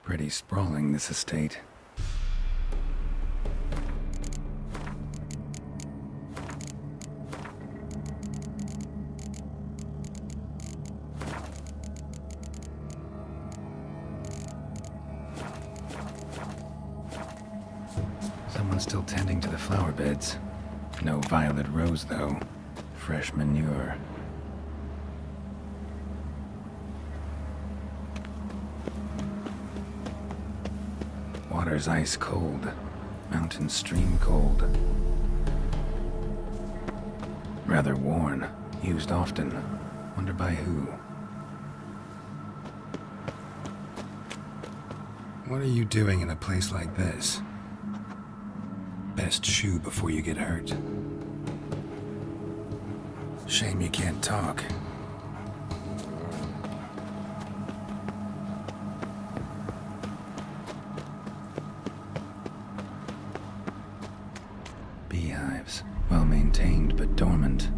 Pretty sprawling, this estate. Someone's still tending to the flower beds. No violet rose, though. Fresh manure. Water's ice cold. Mountain stream cold. Rather worn. Used often. Wonder by who. What are you doing in a place like this? Best shoe before you get hurt. Shame you can't talk. Beehives, well maintained but dormant.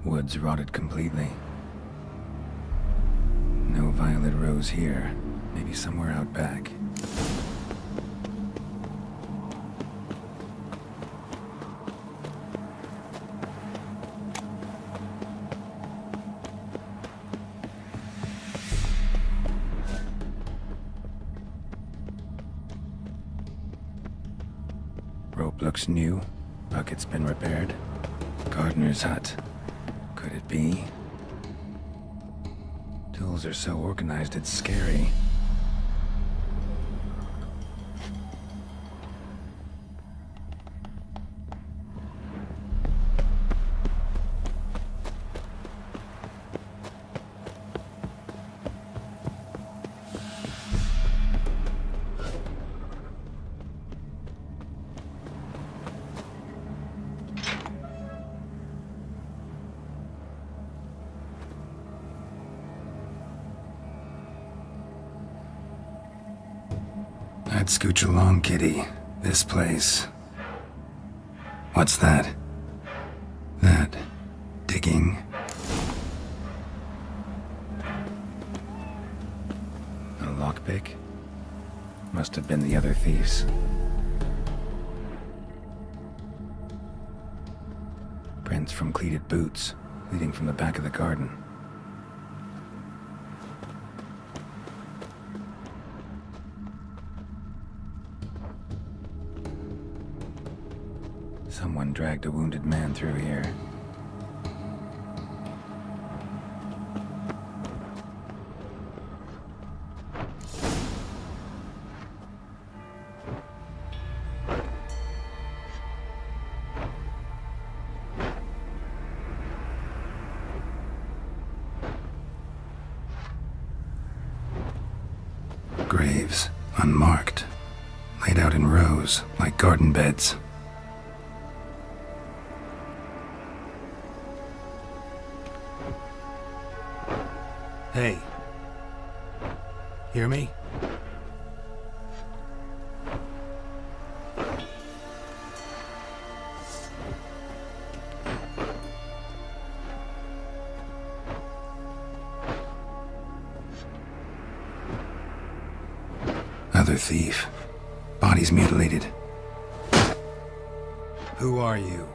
Woods rotted completely. No violet rose here. Maybe somewhere out back. Rope looks new. Bucket's been repaired. Gardener's hut. Could it be? Tools are so organized it's scary. I'd scooch along, kitty. This place. What's that? That. Digging. A lockpick? Must have been the other thieves. Prints from cleated boots, leading from the back of the garden. Someone dragged a wounded man through here. Graves, unmarked, laid out in rows like garden beds. Hey. Hear me? Another thief. Body's mutilated. Who are you?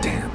Damn.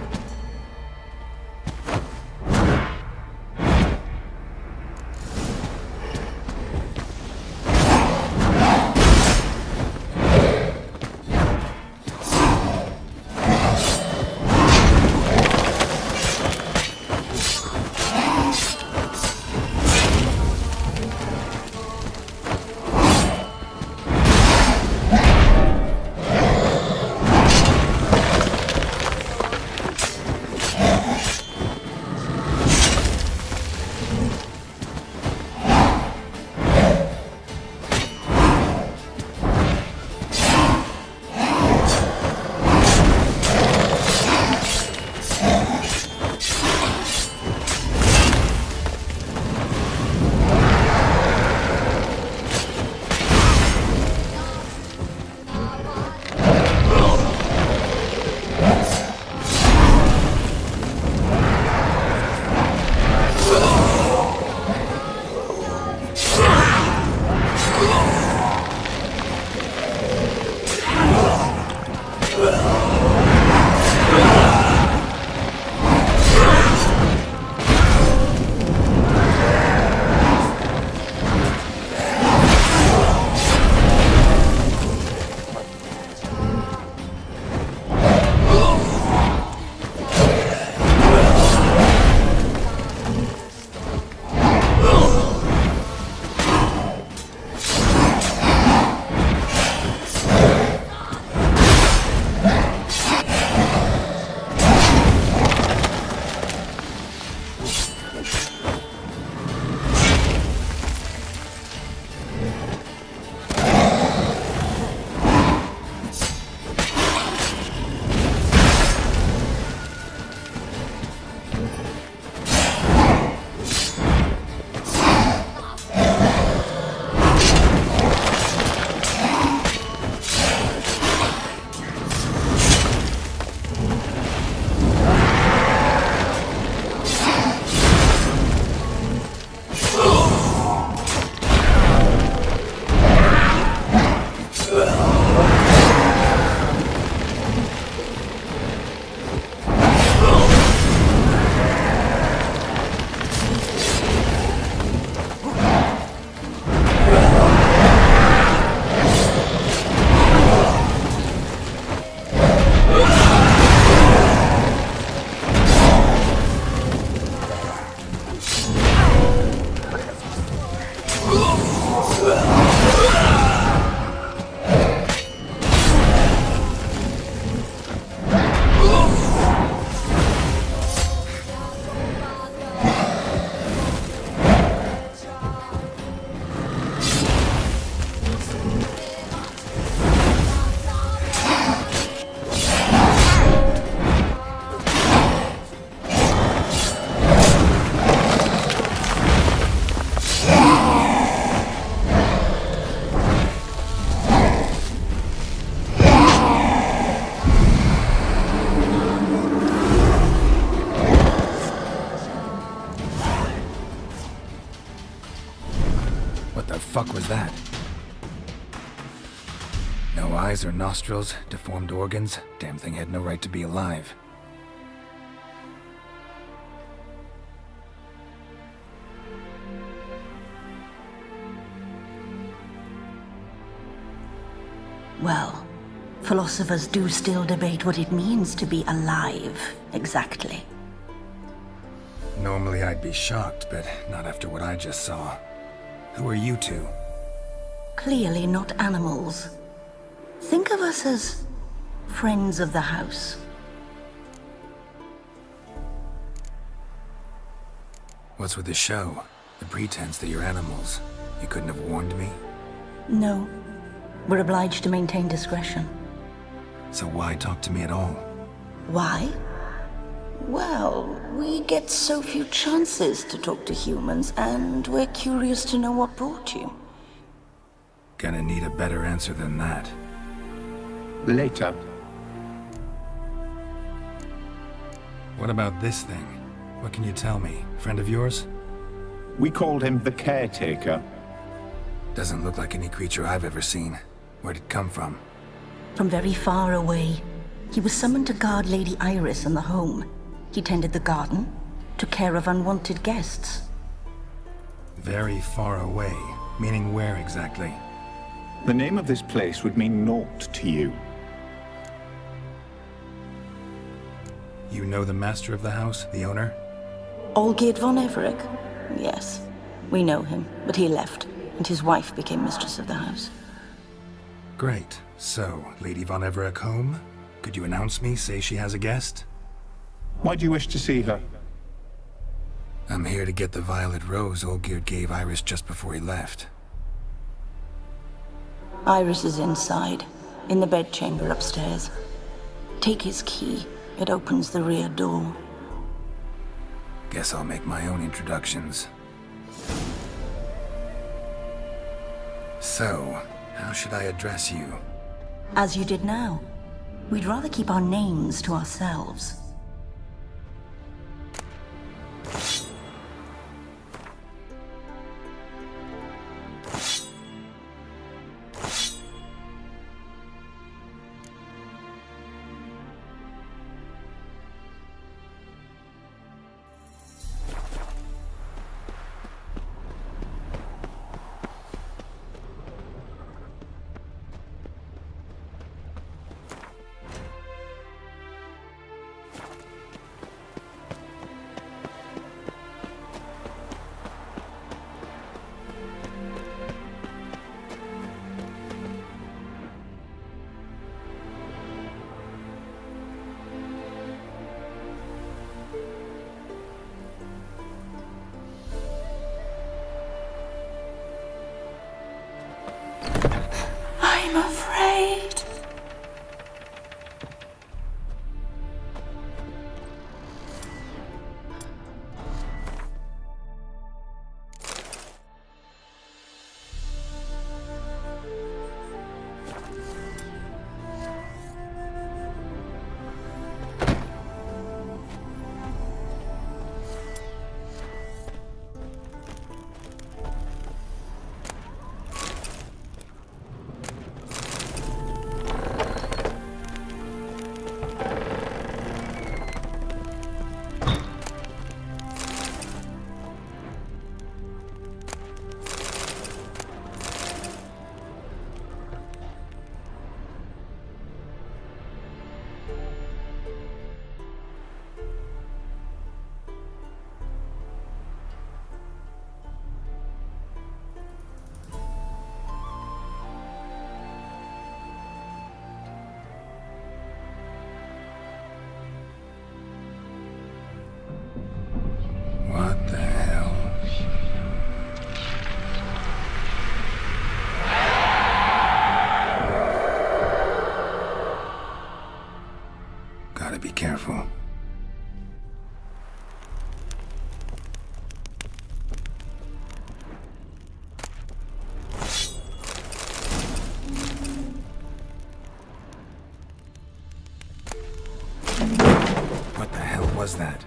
fuck was that? No eyes or nostrils, deformed organs. Damn thing had no right to be alive. Well, philosophers do still debate what it means to be alive, exactly. Normally I'd be shocked, but not after what I just saw. Who are you two? Clearly not animals. Think of us as friends of the house. What's with the show? The pretense that you're animals. You couldn't have warned me? No. We're obliged to maintain discretion. So why talk to me at all? Why? Well, we get so few chances to talk to humans, and we're curious to know what brought you. Gonna need a better answer than that. Later. What about this thing? What can you tell me? Friend of yours? We called him the Caretaker. Doesn't look like any creature I've ever seen. Where'd it come from? From very far away. He was summoned to guard Lady Iris and the home. He tended the garden, took care of unwanted guests. Very far away. Meaning where exactly? The name of this place would mean naught to you. You know the master of the house, the owner? Olgierd von Everec? Yes. We know him, but he left, and his wife became mistress of the house. Great. So, Lady von Everec home? Could you announce me, say she has a guest? Why do you wish to see her? I'm here to get the violet rose Olgierd gave Iris just before he left. Iris is inside, in the bedchamber upstairs. Take his key. It opens the rear door. Guess I'll make my own introductions. So, how should I address you? As you did now. We'd rather keep our names to ourselves. I'm afraid. What the hell? Gotta be careful. What the hell was that?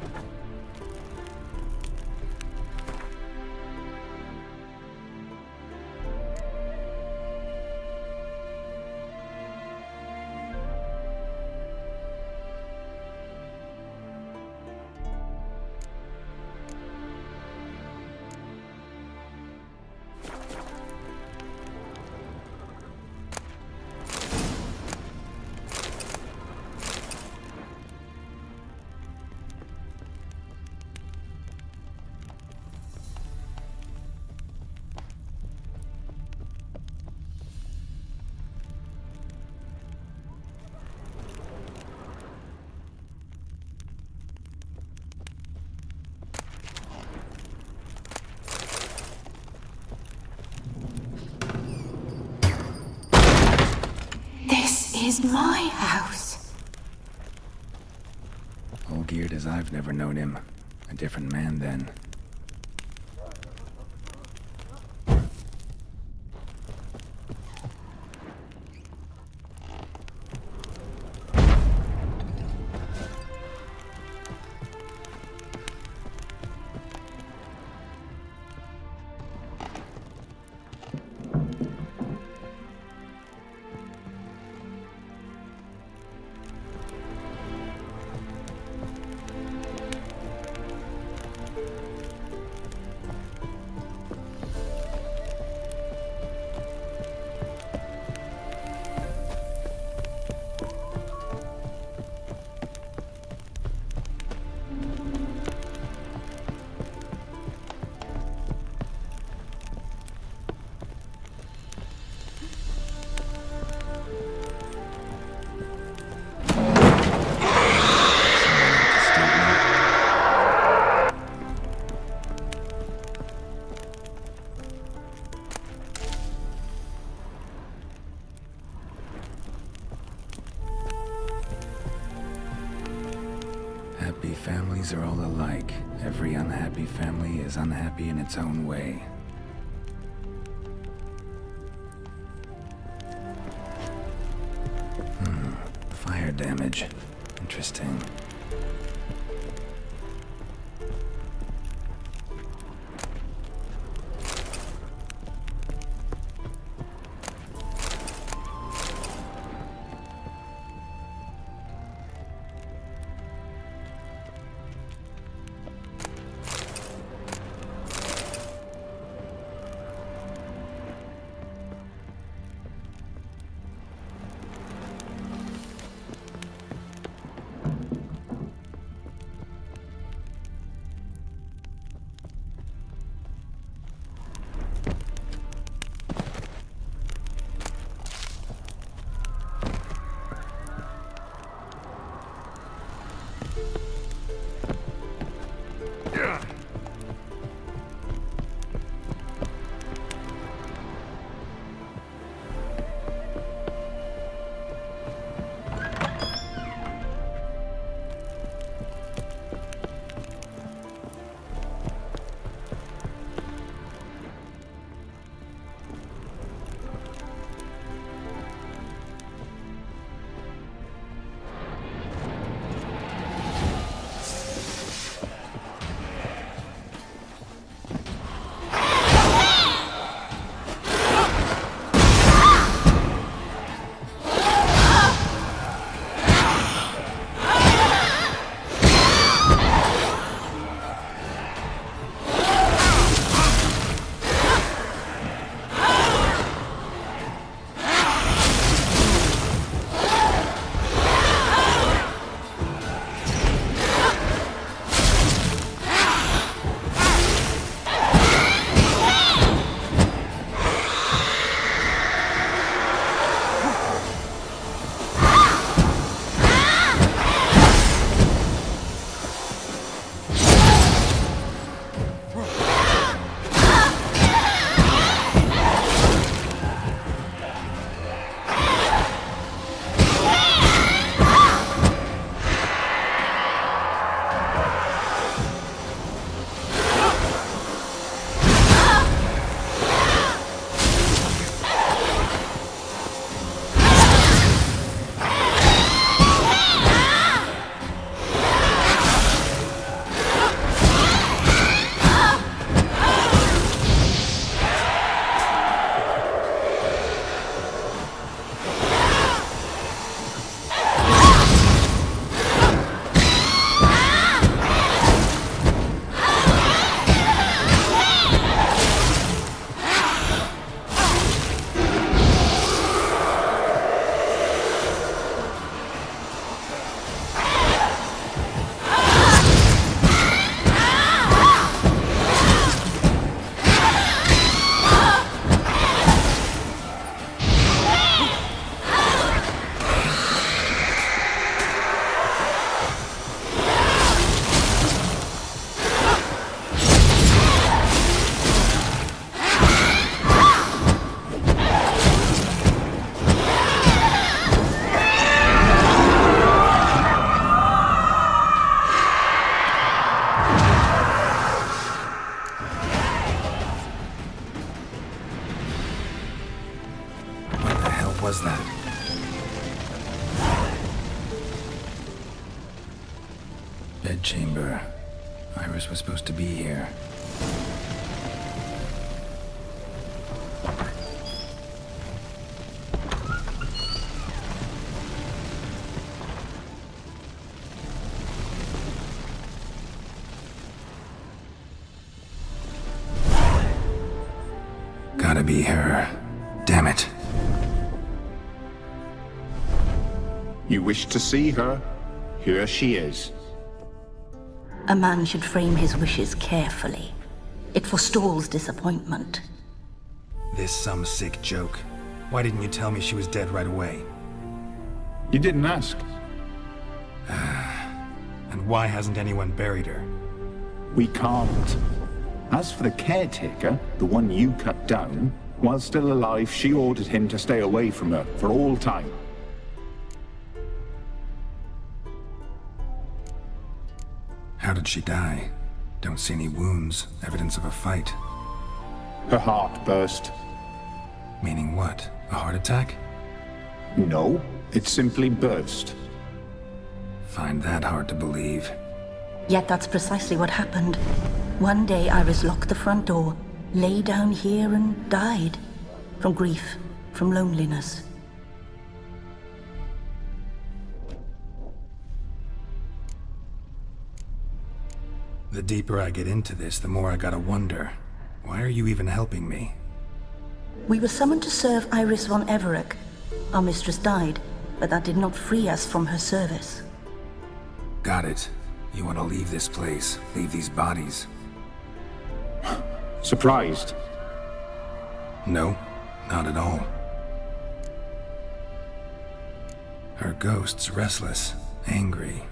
is my house. All geared as I've never known him. A different man then. Happy families are all alike. Every unhappy family is unhappy in its own way. Fire damage. Interesting. Bedchamber. Iris was supposed to be here. Gotta be her. Damn it. You wish to see her? Here she is. A man should frame his wishes carefully. It forestalls disappointment. This some sick joke. Why didn't you tell me she was dead right away? You didn't ask. And why hasn't anyone buried her? We can't. As for the caretaker, the one you cut down, while still alive, she ordered him to stay away from her for all time. How did she die? Don't see any wounds, evidence of a fight. Her heart burst. Meaning what? A heart attack? No, it simply burst. Find that hard to believe. Yet that's precisely what happened. One day Iris locked the front door, lay down here and died. From grief, from loneliness. The deeper I get into this, the more I gotta wonder. Why are you even helping me? We were summoned to serve Iris von Everec. Our mistress died, but that did not free us from her service. Got it. You want to leave this place, leave these bodies. Surprised? No, not at all. Her ghost's restless, angry,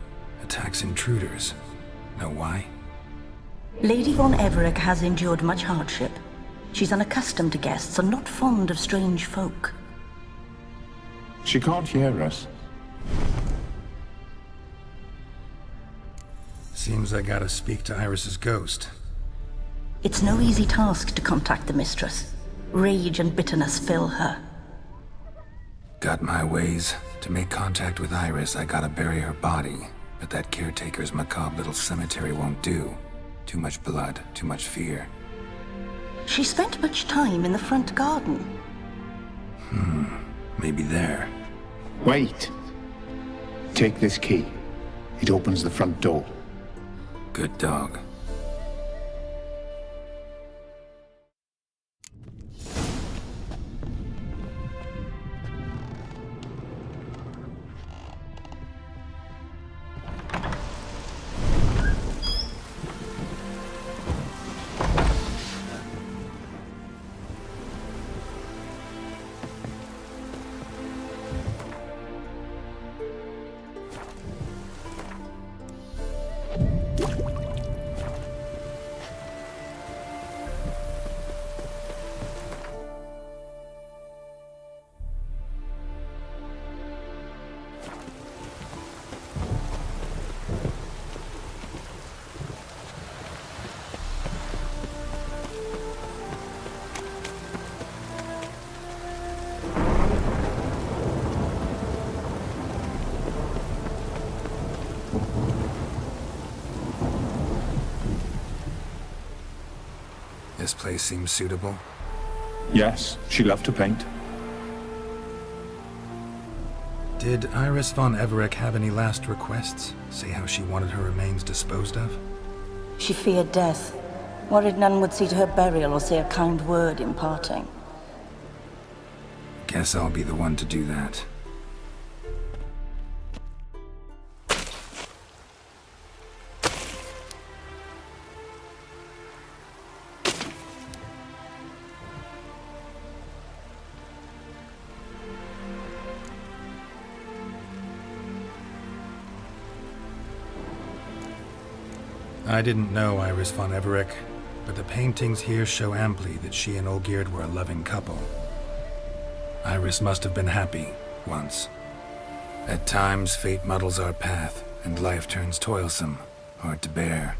attacks intruders. Know why? Lady von Everec has endured much hardship. She's unaccustomed to guests and not fond of strange folk. She can't hear us. Seems I gotta speak to Iris's ghost. It's no easy task to contact the mistress. Rage and bitterness fill her. Got my ways. To make contact with Iris, I gotta bury her body. But that caretaker's macabre little cemetery won't do. Too much blood, too much fear. She spent much time in the front garden. Maybe there. Wait. Take this key. It opens the front door. Good dog. This place seems suitable. Yes, she loved to paint. Did Iris von Everec have any last requests? Say how she wanted her remains disposed of? She feared death, worried none would see to her burial or say a kind word in parting. Guess I'll be the one to do that. I didn't know Iris von Everec, but the paintings here show amply that she and Olgierd were a loving couple. Iris must have been happy, once. At times, fate muddles our path, and life turns toilsome, hard to bear.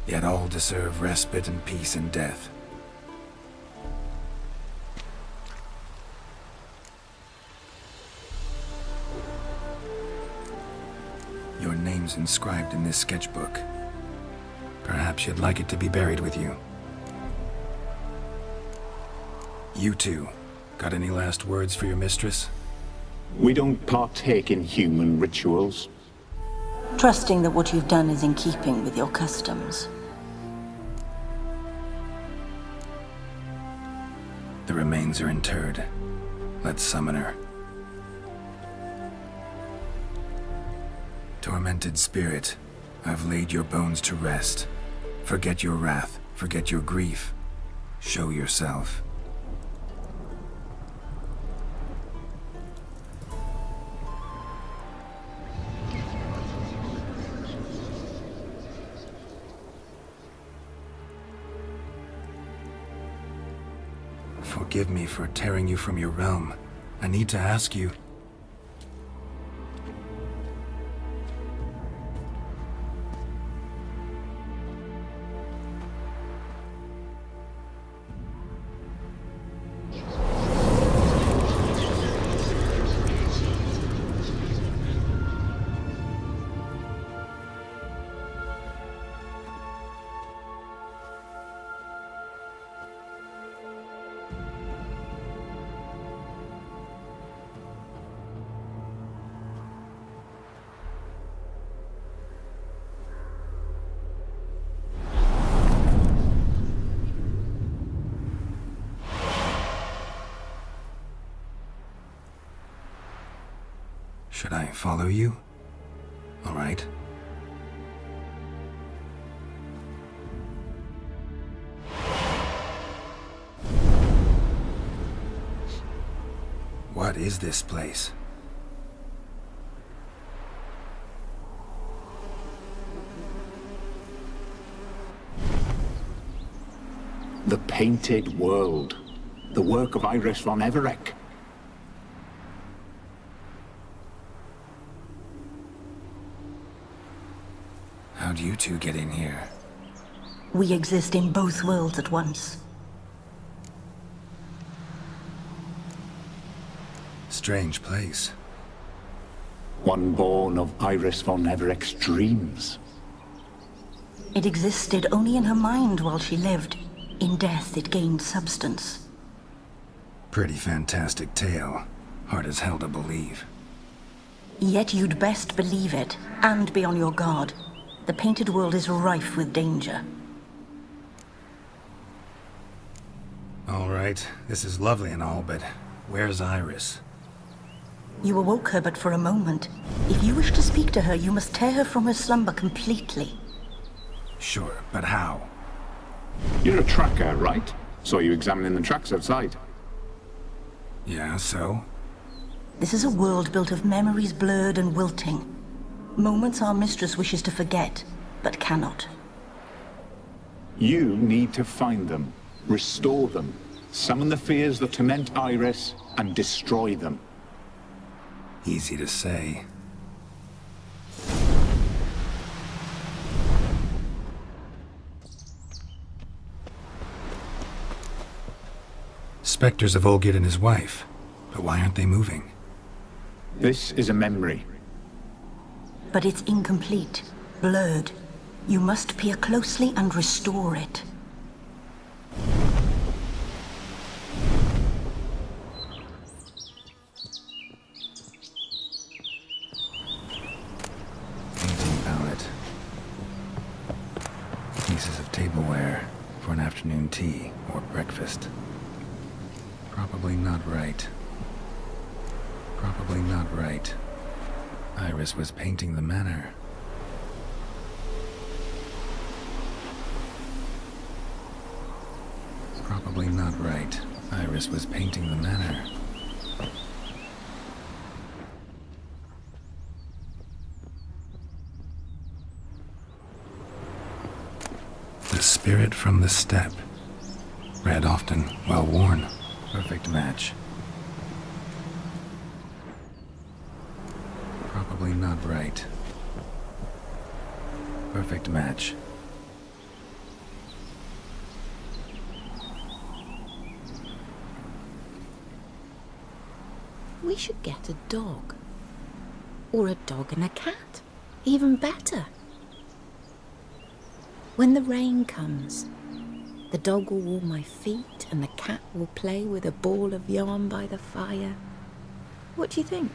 Yet all deserve respite and peace in death. Your name's inscribed in this sketchbook. Perhaps you'd like it to be buried with you. You two, got any last words for your mistress? We don't partake in human rituals. Trusting that what you've done is in keeping with your customs. The remains are interred. Let's summon her. Tormented spirit, I've laid your bones to rest. Forget your wrath, forget your grief. Show yourself. Forgive me for tearing you from your realm. I need to ask you. Should I follow you? All right. What is this place? The Painted World. The work of Iris von Everec. How'd you two get in here? We exist in both worlds at once. Strange place. One born of Iris von Everec's dreams. It existed only in her mind while she lived. In death, it gained substance. Pretty fantastic tale. Hard as hell to believe. Yet you'd best believe it, and be on your guard. The Painted World is rife with danger. All right, this is lovely and all, but where's Iris? You awoke her but for a moment. If you wish to speak to her, you must tear her from her slumber completely. Sure, but how? You're a tracker, right? Saw you examining the tracks outside. Yeah, so? This is a world built of memories blurred and wilting. Moments our mistress wishes to forget, but cannot. You need to find them, restore them, summon the fears that torment Iris, and destroy them. Easy to say. Spectres of Olgierd and his wife. But why aren't they moving? This is a memory. But it's incomplete, blurred. You must peer closely and restore it. Painting palette. Pieces of tableware for an afternoon tea or breakfast. Probably not right. Probably not right. Iris was painting the manor. Probably not right. Iris was painting the manor. The spirit from the steppe. Read often, well worn. Perfect match. Probably not right. Perfect match. We should get a dog. Or a dog and a cat. Even better. When the rain comes, the dog will warm my feet and the cat will play with a ball of yarn by the fire. What do you think?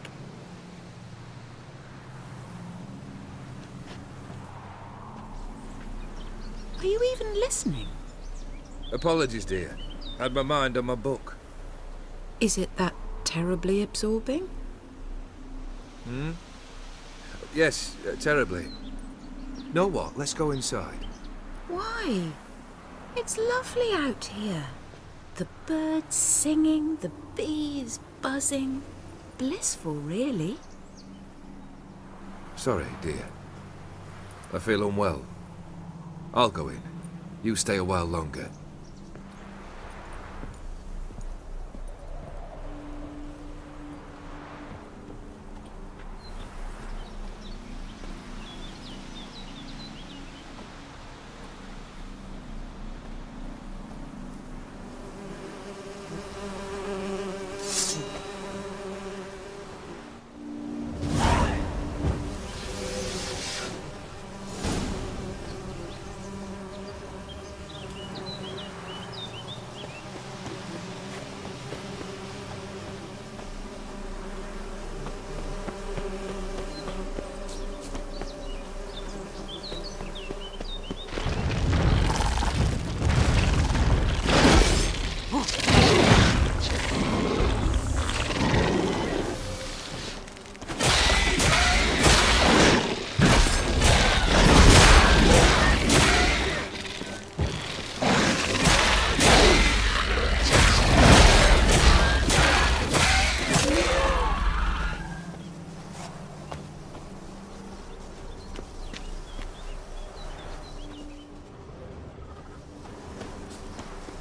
Are you even listening? Apologies, dear. Had my mind on my book. Is it that terribly absorbing? Yes, terribly. Know what? Let's go inside. Why? It's lovely out here. The birds singing, the bees buzzing. Blissful, really. Sorry, dear. I feel unwell. I'll go in. You stay a while longer.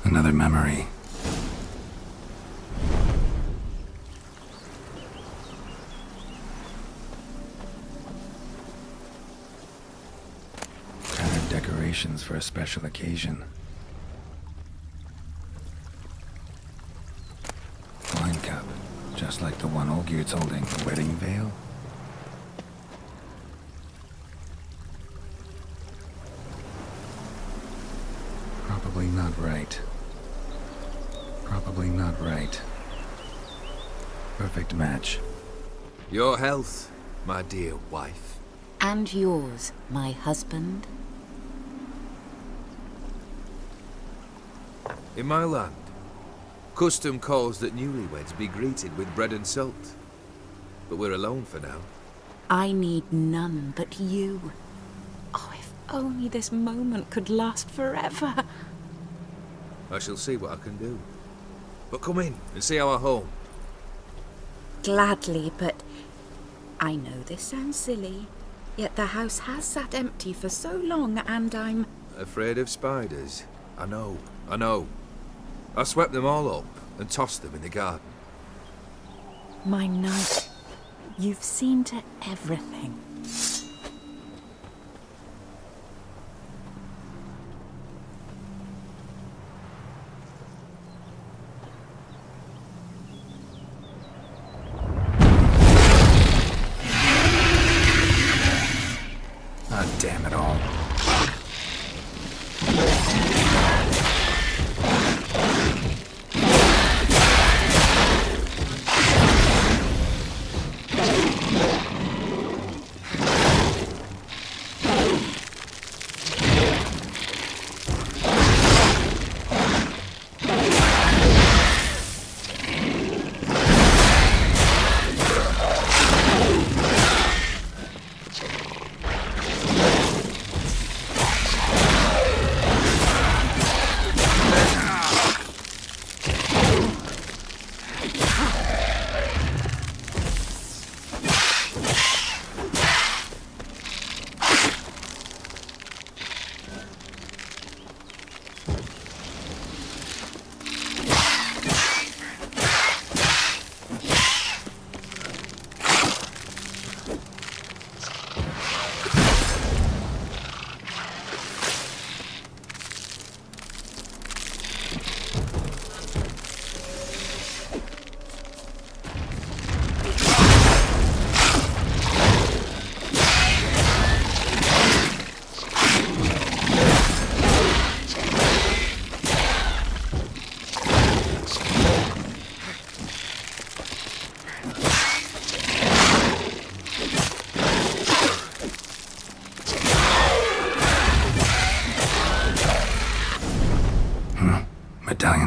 Another memory. Patterned decorations for a special occasion. Wine cup, just like the one Olgierd's holding. Wedding veil? Probably not right. Probably not right. Perfect match. Your health, my dear wife. And yours, my husband. In my land, custom calls that newlyweds be greeted with bread and salt. But we're alone for now. I need none but you. Oh, if only this moment could last forever. I shall see what I can do. But come in and see our home. Gladly, but I know this sounds silly, yet the house has sat empty for so long and I'm... Afraid of spiders? I know. I swept them all up and tossed them in the garden. My knight, you've seen to everything. Ah, damn it all.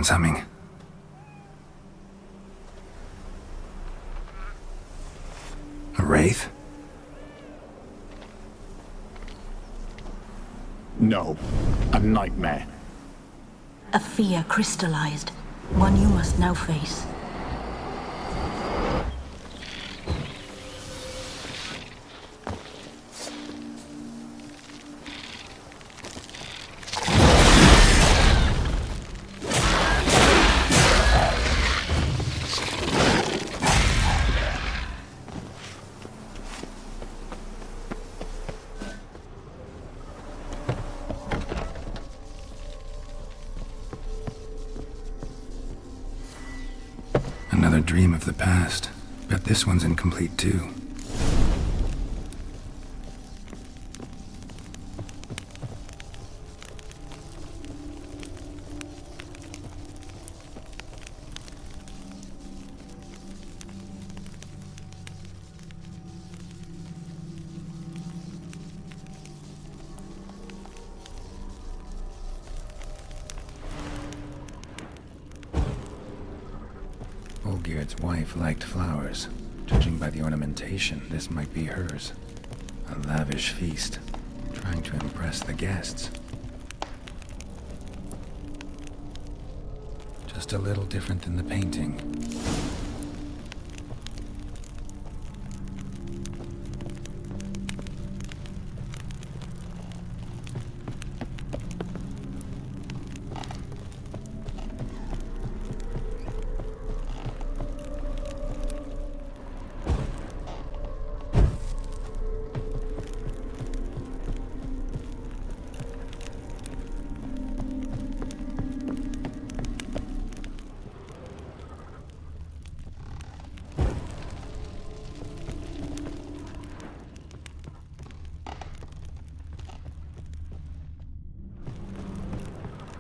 Someone's humming. A wraith? No, a nightmare. A fear crystallized, one you must now face. Another dream of the past. Bet this one's incomplete too. Olgierd's wife liked flowers. Judging by the ornamentation, this might be hers. A lavish feast, trying to impress the guests. Just a little different than the painting.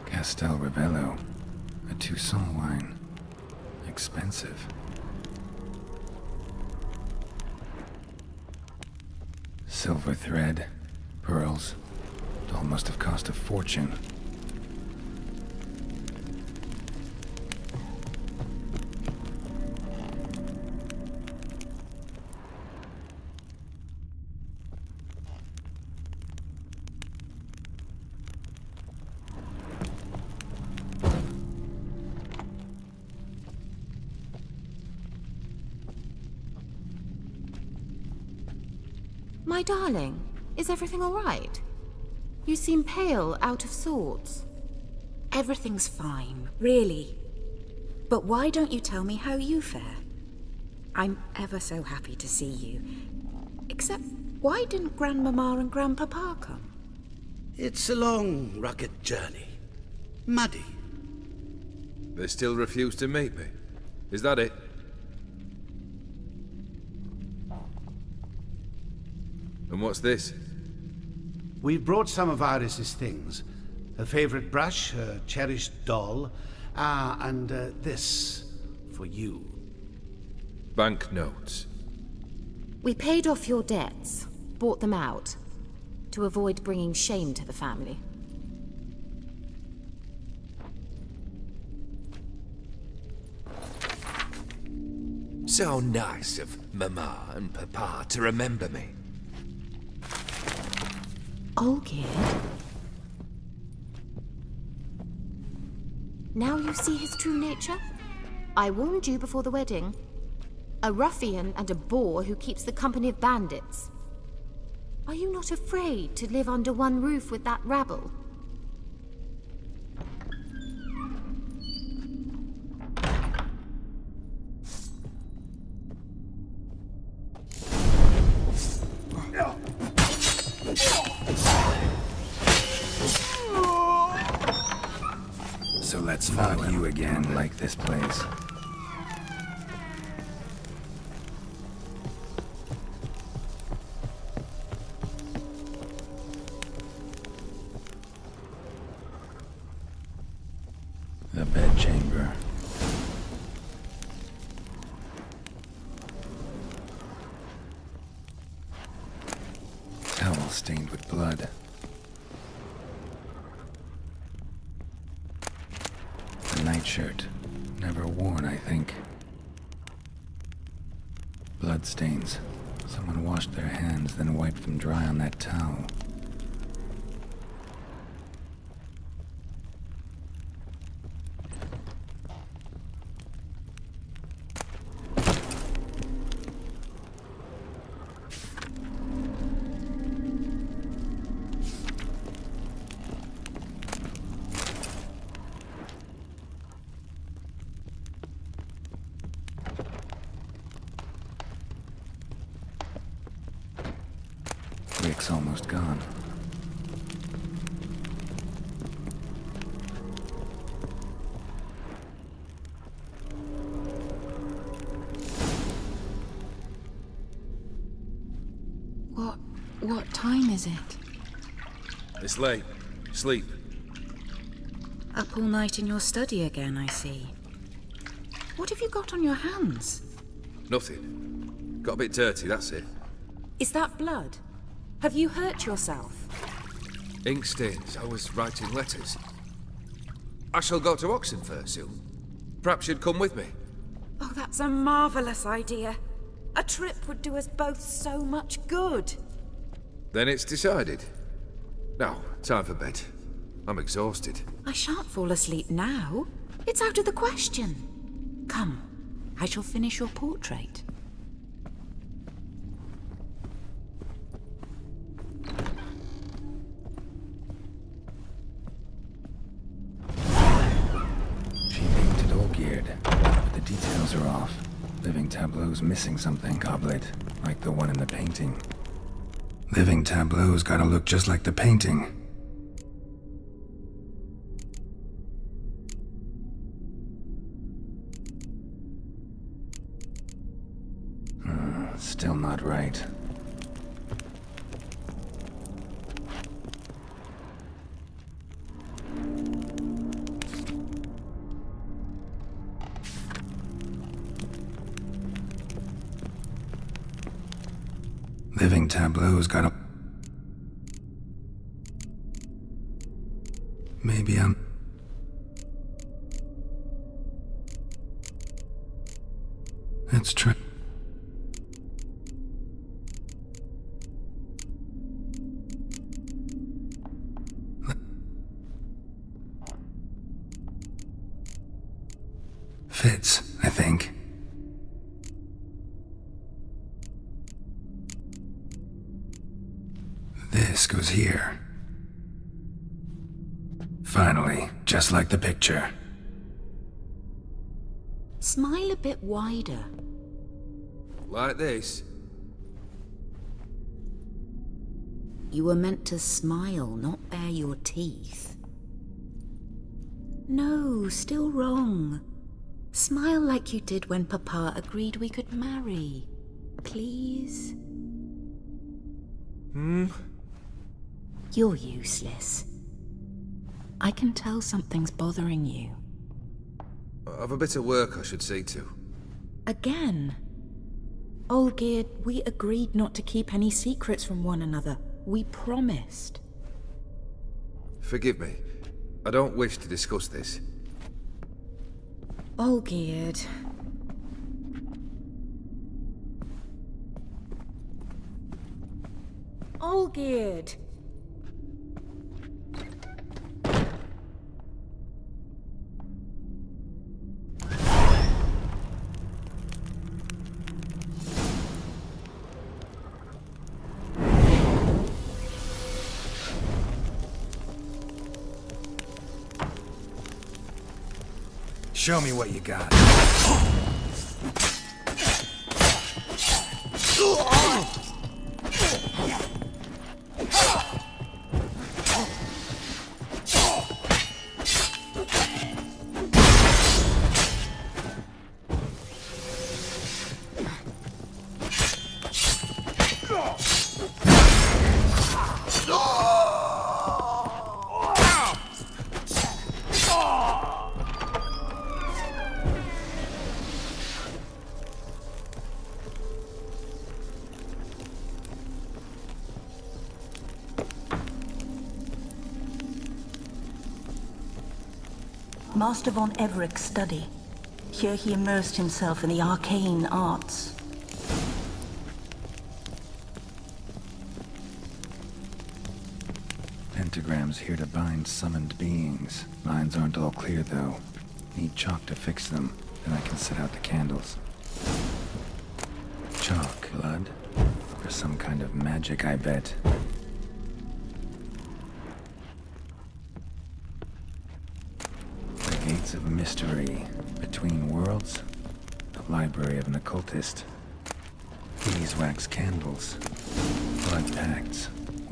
Castel Ravello, a Toussaint wine. Expensive. Silver thread, pearls. It all must have cost a fortune. My darling, is everything all right? You seem pale, out of sorts. Everything's fine, really. But why don't you tell me how you fare? I'm ever so happy to see you. Except, why didn't Grandmama and Grandpapa come? It's a long, rugged journey. Muddy. They still refuse to meet me. Is that it? And what's this? We've brought some of Iris's things. Her favorite brush, her cherished doll, and this for you. Banknotes. We paid off your debts, bought them out, to avoid bringing shame to the family. So nice of Mama and Papa to remember me. Olgierd? Now you see his true nature? I warned you before the wedding. A ruffian and a boor who keeps the company of bandits. Are you not afraid to live under one roof with that rabble? So let's find you again, like this place. The bedchamber. Towel stained with blood. The night nightshirt. Never worn, I think. Bloodstains. Someone washed their hands, then wiped them dry on that towel. Rick's almost gone. What time is it? It's late. Sleep. Up all night in your study again, I see. What have you got on your hands? Nothing. Got a bit dirty, that's it. Is that blood? Have you hurt yourself? Ink stains. I was writing letters. I shall go to Oxenfurt soon. Perhaps you'd come with me. Oh, that's a marvellous idea. A trip would do us both so much good. Then it's decided. Now, time for bed. I'm exhausted. I shan't fall asleep now. It's out of the question. Come, I shall finish your portrait. She painted Olgierd, but the details are off. Living tableau's missing something, Goblet, like the one in the painting. Living tableau's gotta look just like the painting. Still not right. Living tableau's gotta... Maybe I'm... Let's try... Fits, I think. This goes here. Finally, just like the picture. Smile a bit wider. Like this? You were meant to smile, not bare your teeth. No, still wrong. Smile like you did when Papa agreed we could marry. Please? You're useless. I can tell something's bothering you. I've a bit of work I should see to. Again? Olgierd, we agreed not to keep any secrets from one another. We promised. Forgive me. I don't wish to discuss this. Olgierd. Olgierd! Show me what you got. Master von Everett's study. Here he immersed himself in the arcane arts. Pentagrams here to bind summoned beings. Lines aren't all clear, though. Need chalk to fix them, then I can set out the candles. Chalk, blood? For some kind of magic, I bet. The gates of mystery. Between worlds? The library of an occultist. Beeswax candles. Blood pacts.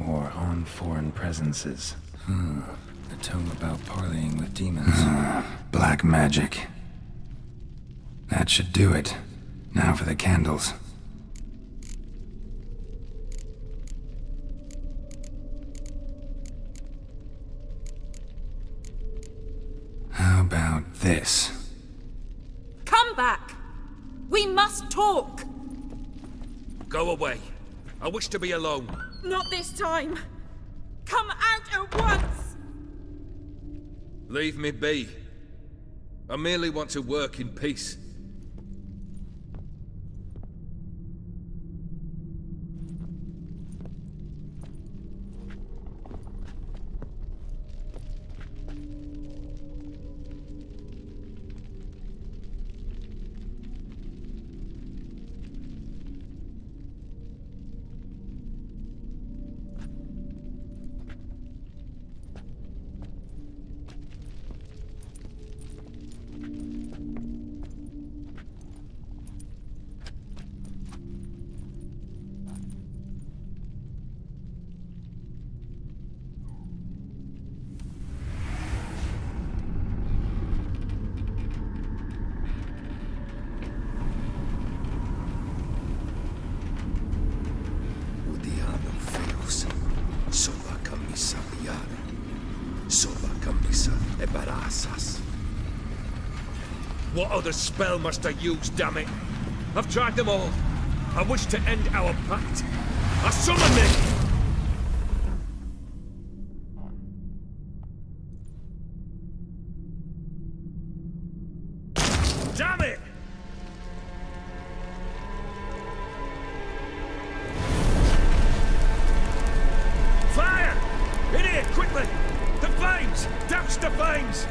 Or on foreign presences. A tome about parleying with demons. Black magic. That should do it. Now for the candles. How about this? Come back! We must talk! Go away. I wish to be alone. Not this time! Come out at once! Leave me be. I merely want to work in peace. What other spell must I use, damn it? I've tried them all. I wish to end our pact. I summon thee! Damn it! Fire! In here, quickly! The flames! Douse the flames!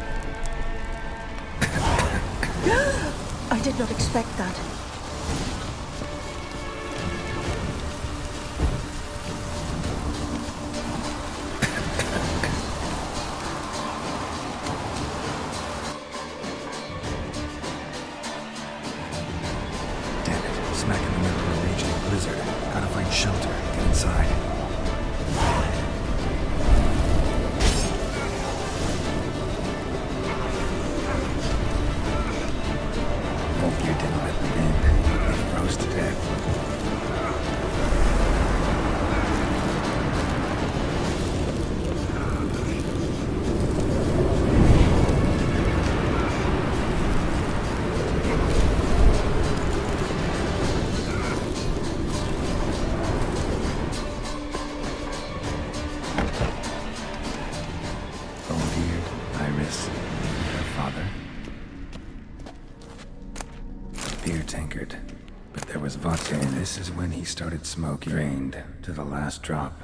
I did not expect that. Damn it, smack in the middle of a raging blizzard. Gotta find shelter, get inside. This is when he started smoking. Drained to the last drop.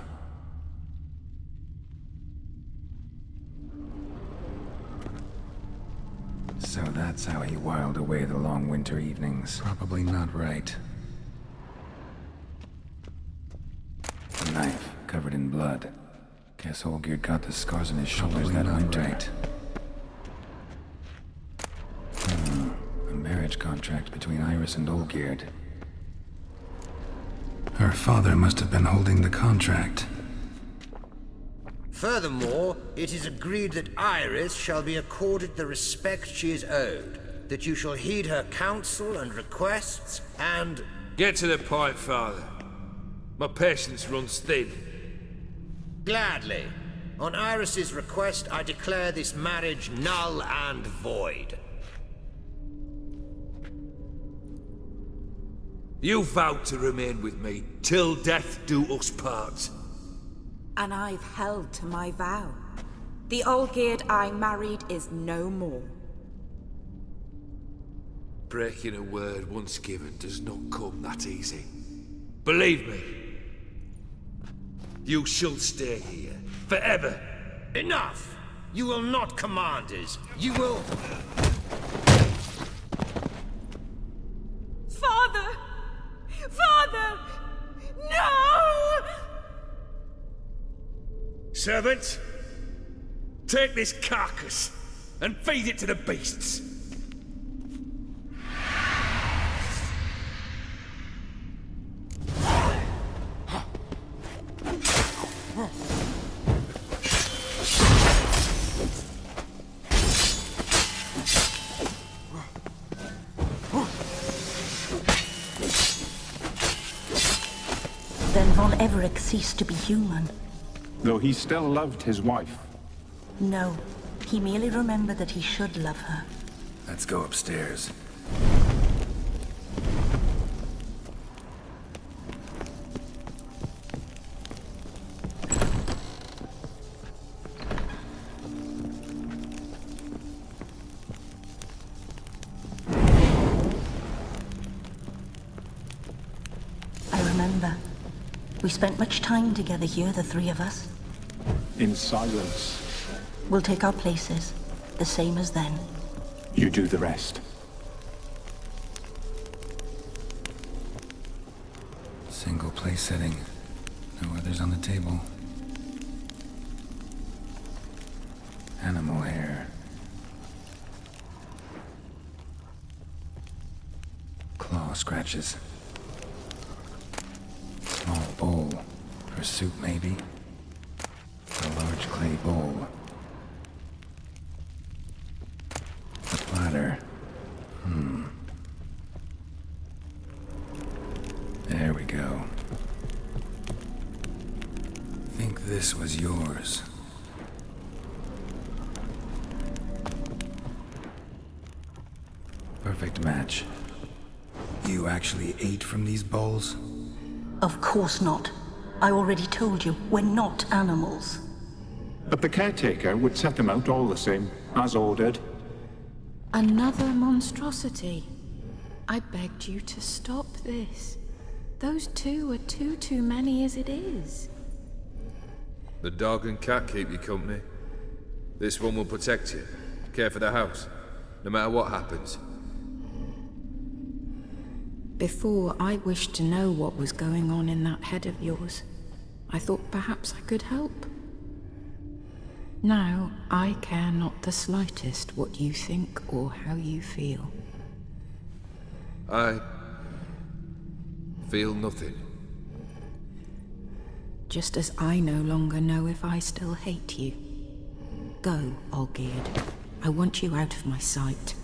So that's how he whiled away the long winter evenings. Probably not right. A knife covered in blood. Guess Olgierd got the scars on his shoulders that winter. Right. A marriage contract between Iris and Olgierd. Her father must have been holding the contract. Furthermore, it is agreed that Iris shall be accorded the respect she is owed, that you shall heed her counsel and requests, and... Get to the point, Father. My patience runs thin. Gladly. On Iris's request, I declare this marriage null and void. You vowed to remain with me till death do us part. And I've held to my vow. The Olgierd I married is no more. breaking a word once given does not come that easy. Believe me, you shall stay here forever. Enough! You will not command us. You will... Father! Father! No! Servant, take this carcass and feed it to the beasts. Then Von Everec ceased to be human. Though he still loved his wife. No, he merely remembered that he should love her. Let's go upstairs. I remember. We spent much time together here, the three of us. In silence. We'll take our places, the same as then. You do the rest. Single place setting. No others on the table. Animal hair. Claw scratches. Small bowl. For soup, maybe? A large clay bowl. A platter. There we go. Think this was yours. Perfect match. You actually ate from these bowls? Of course not. I already told you, we're not animals. But the caretaker would set them out all the same, as ordered. Another monstrosity. I begged you to stop this. Those two are too many as it is. The dog and cat keep you company. This one will protect you, care for the house, no matter what happens. Before, I wished to know what was going on in that head of yours. I thought perhaps I could help. Now, I care not the slightest what you think or how you feel. I feel nothing. Just as I no longer know if I still hate you. Go, Olgierd. I want you out of my sight.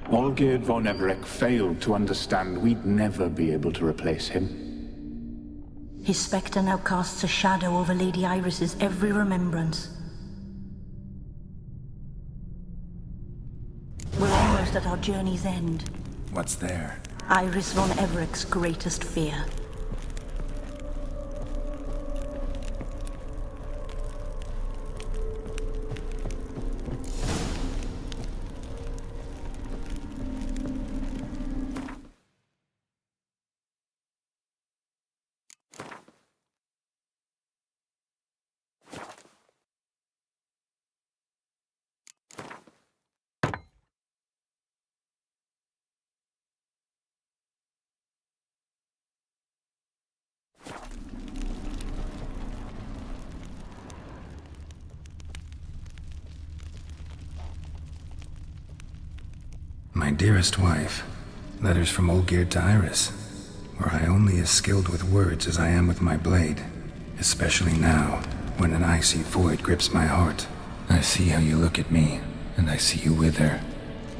Olgierd von Everec failed to understand we'd never be able to replace him. His spectre now casts a shadow over Lady Iris's every remembrance. We're almost at our journey's end. What's there? Iris von Everec's greatest fear. My dearest wife, letters from Olgierd to Iris. Were I only as skilled with words as I am with my blade, especially now, when an icy void grips my heart. I see how you look at me, and I see you wither.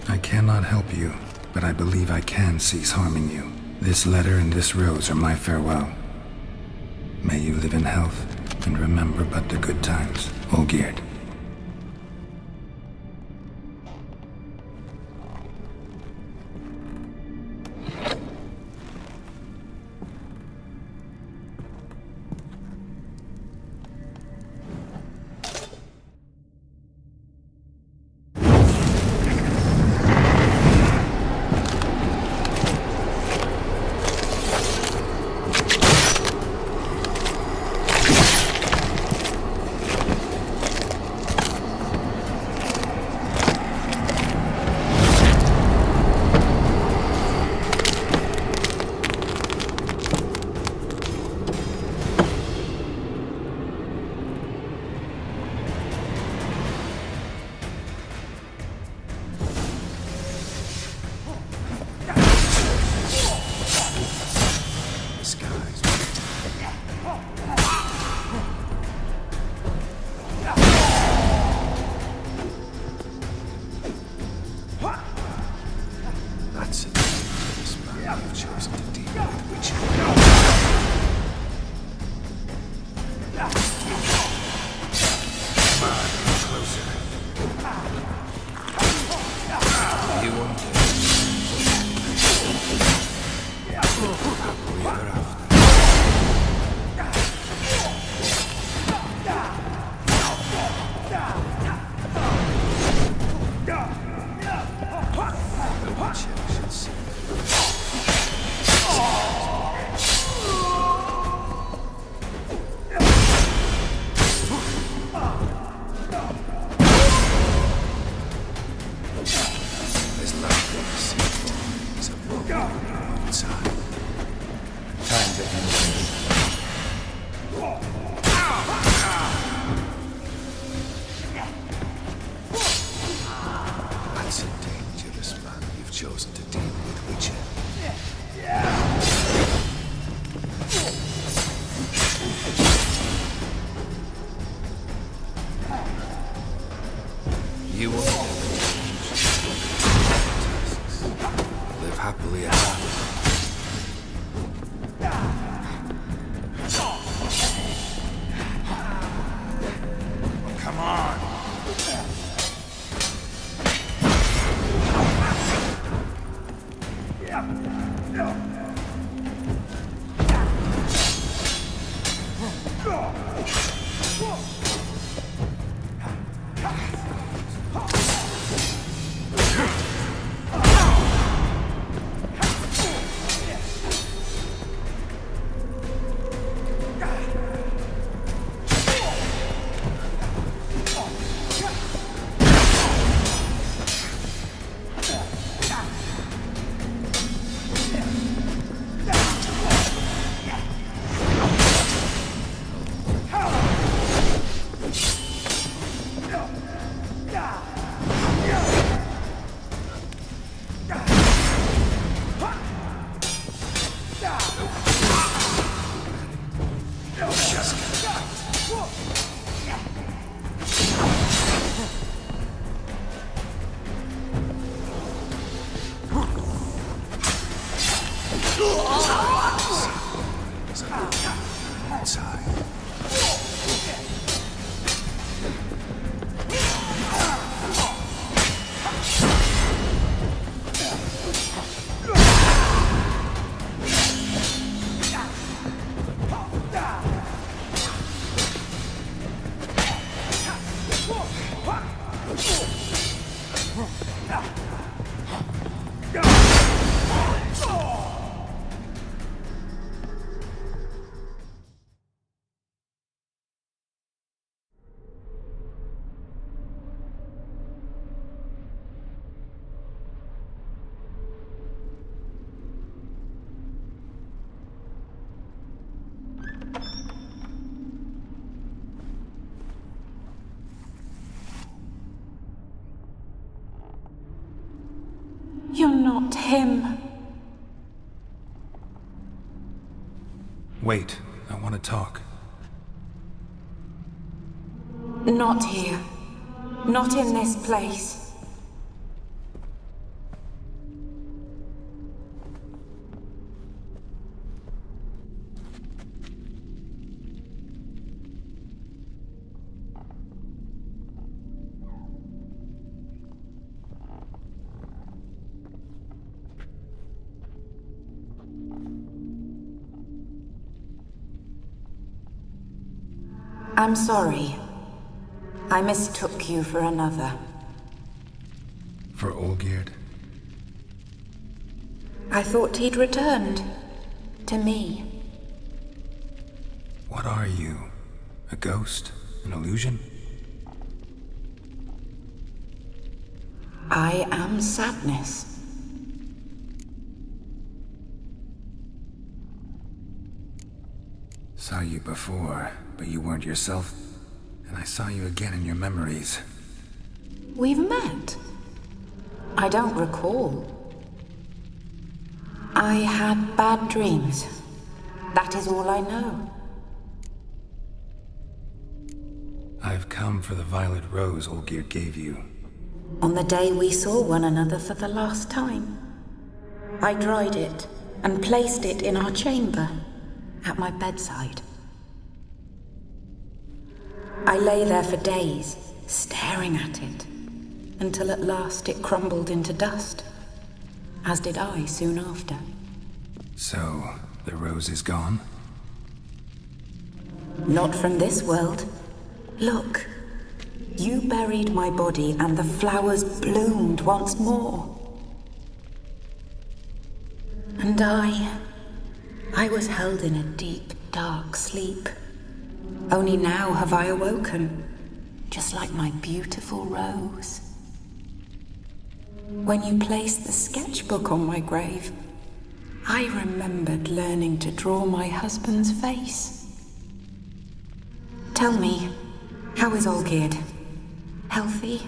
I cannot help you, but I believe I can cease harming you. This letter and this rose are my farewell. May you live in health, and remember but the good times, Olgierd. chosen to deal with Witcher. You will never tasks. Live happily ever after. Come on! You're not him. Wait, I want to talk. Not here. Not in this place. I'm sorry. I mistook you for another. For Olgierd? I thought he'd returned. To me. What are you? A ghost? An illusion? I am sadness. Saw you before, but you weren't yourself. And I saw you again in your memories. We've met. I don't recall. I had bad dreams. That is all I know. I've come for the violet rose Olgierd gave you. On the day we saw one another for the last time, I dried it and placed it in our chamber, at my bedside. I lay there for days, staring at it, until at last it crumbled into dust, as did I soon after. So, the rose is gone? Not from this world. Look, you buried my body and the flowers bloomed once more. And I was held in a deep, dark sleep. Only now have I awoken, just like my beautiful rose. When you placed the sketchbook on my grave, I remembered learning to draw my husband's face. Tell me, how is Olgierd? Healthy?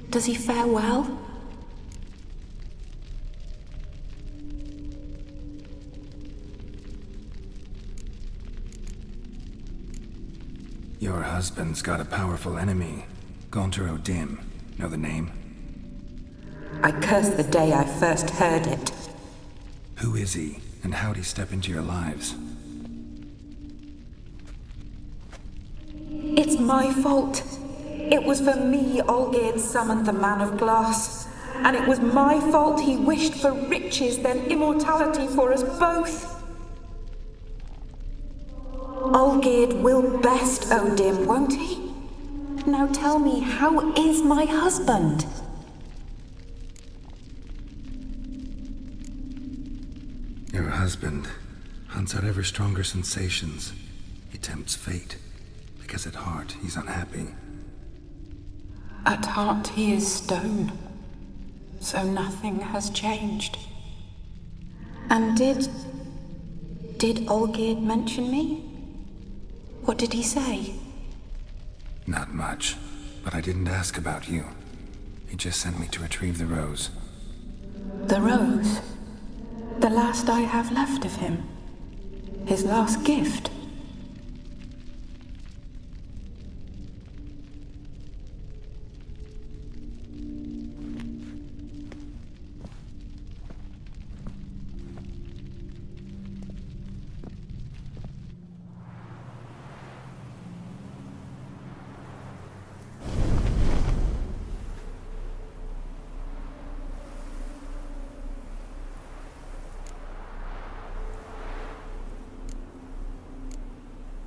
Does he fare well? Your husband's got a powerful enemy. Gaunter O'Dim. Know the name? I cursed the day I first heard it. Who is he, and how'd he step into your lives? It's my fault. It was for me Olgierd summoned the Man of Glass. And it was my fault he wished for riches, then immortality for us both. Olgierd will best O'Dim, won't he? Now tell me, how is my husband? Your husband hunts out ever stronger sensations. He tempts fate, because at heart he's unhappy. At heart he is stone, so nothing has changed. And did Olgierd mention me? What did he say? Not much, but I didn't ask about you. He just sent me to retrieve the rose. The rose? The last I have left of him? His last gift?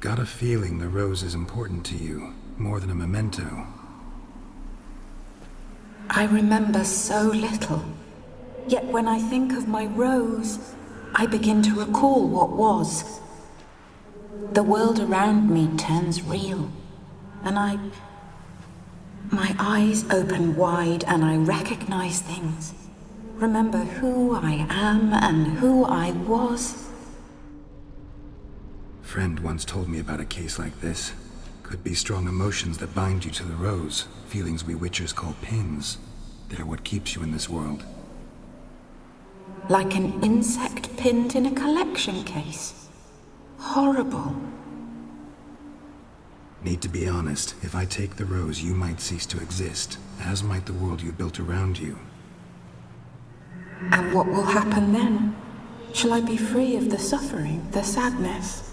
Got a feeling the rose is important to you, more than a memento. I remember so little. Yet when I think of my rose, I begin to recall what was. The world around me turns real, and my eyes open wide and I recognize things. Remember who I am and who I was. Friend once told me about a case like this. Could be strong emotions that bind you to the rose, feelings we witchers call pins. They're what keeps you in this world. Like an insect pinned in a collection case. Horrible. Need to be honest, if I take the rose, you might cease to exist, as might the world you built around you. And what will happen then? Shall I be free of the suffering, the sadness?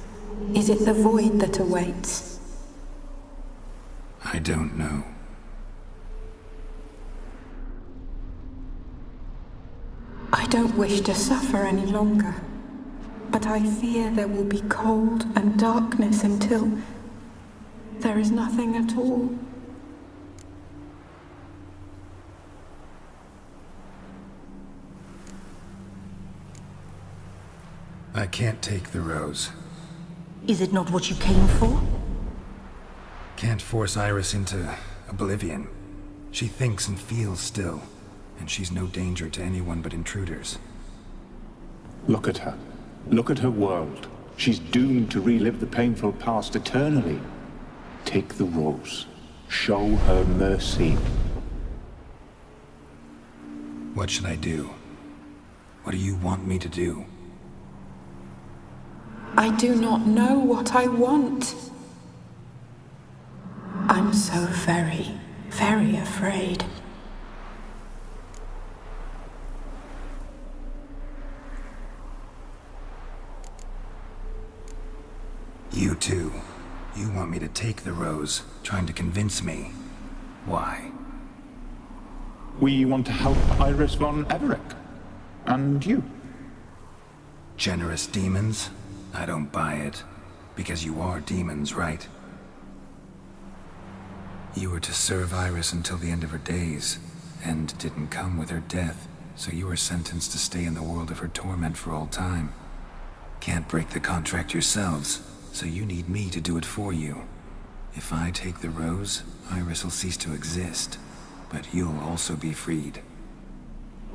Is it the void that awaits? I don't know. I don't wish to suffer any longer, but I fear there will be cold and darkness until there is nothing at all. I can't take the rose. Is it not what you came for? Can't force Iris into oblivion. She thinks and feels still, and she's no danger to anyone but intruders. Look at her. Look at her world. She's doomed to relive the painful past eternally. Take the rose. Show her mercy. What should I do? What do you want me to do? I do not know what I want. I'm so very, very afraid. You too. You want me to take the rose, trying to convince me. Why? We want to help Iris von Everec. And you. Generous demons? I don't buy it. Because you are demons, right? You were to serve Iris until the end of her days. End didn't come with her death, so you were sentenced to stay in the world of her torment for all time. Can't break the contract yourselves, so you need me to do it for you. If I take the rose, Iris will cease to exist, but you'll also be freed.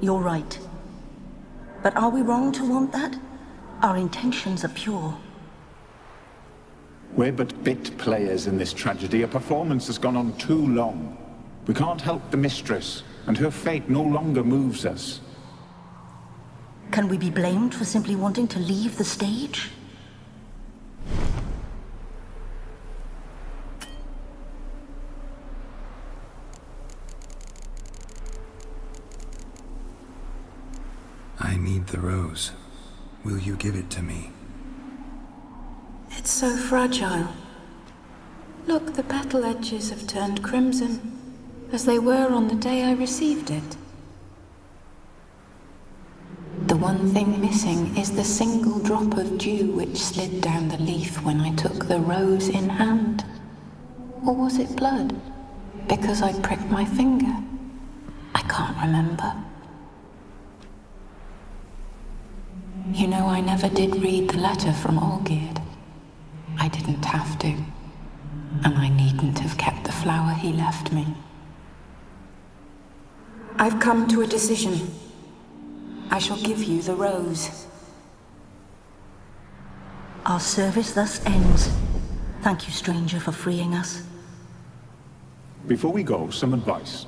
You're right. But are we wrong to want that? Our intentions are pure. We're but bit players in this tragedy. A performance has gone on too long. We can't help the mistress, and her fate no longer moves us. Can we be blamed for simply wanting to leave the stage? I need the rose. Will you give it to me? It's so fragile. Look, the petal edges have turned crimson, as they were on the day I received it. The one thing missing is the single drop of dew which slid down the leaf when I took the rose in hand. Or was it blood? Because I pricked my finger? I can't remember. You know, I never did read the letter from Olgierd. I didn't have to. And I needn't have kept the flower he left me. I've come to a decision. I shall give you the rose. Our service thus ends. Thank you, stranger, for freeing us. Before we go, some advice.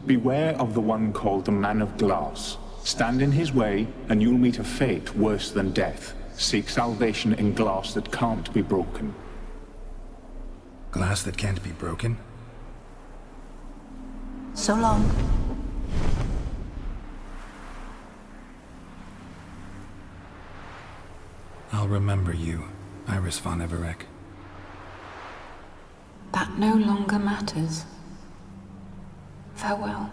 Beware of the one called the Man of Glass. Stand in his way, and you'll meet a fate worse than death. Seek salvation in glass that can't be broken. Glass that can't be broken? So long. I'll remember you, Iris von Everec. That no longer matters. Farewell.